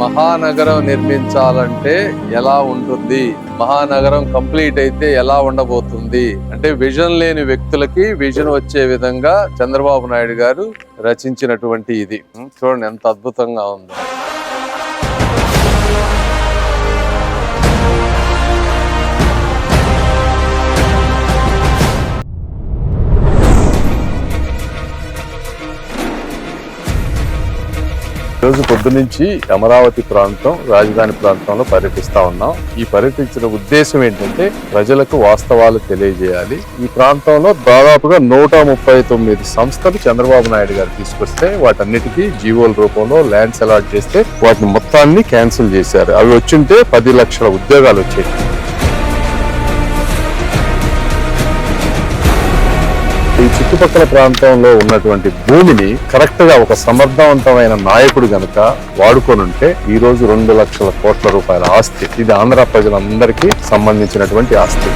మహానగరం నిర్మించాలంటే ఎలా ఉంటుంది, మహానగరం కంప్లీట్ అయితే ఎలా ఉండబోతుంది అంటే విజన్ లేని వ్యక్తులకి విజన్ వచ్చే విధంగా చంద్రబాబు నాయుడు గారు రచించినటువంటి ఇది చూడండి ఎంత అద్భుతంగా ఉందో. రోజు పొద్దు నుంచి అమరావతి ప్రాంతం, రాజధాని ప్రాంతంలో పర్యటిస్తా ఉన్నాం. ఈ పర్యటించిన ఉద్దేశం ఏంటంటే ప్రజలకు వాస్తవాలు తెలియజేయాలి. ఈ ప్రాంతంలో దాదాపుగా 139 సంస్థలు చంద్రబాబు నాయుడు గారు తీసుకొస్తే వాటన్నిటికీ జీవోల రూపంలో ల్యాండ్స్ అలాట్ చేస్తే వాటిని మొత్తాన్ని క్యాన్సిల్ చేశారు. అవి వచ్చింటే 10 లక్షల ఉద్యోగాలు వచ్చాయి. ఈ చుట్టుపక్కల ప్రాంతంలో ఉన్నటువంటి భూమిని కరెక్ట్ గా ఒక సమర్థవంతమైన నాయకుడు గనక వాడుకొనుంటే ఈ రోజు 2 లక్షల కోట్ల రూపాయల ఆస్తి, ఇది ఆంధ్ర ప్రజలందరికీ సంబంధించినటువంటి ఆస్తి.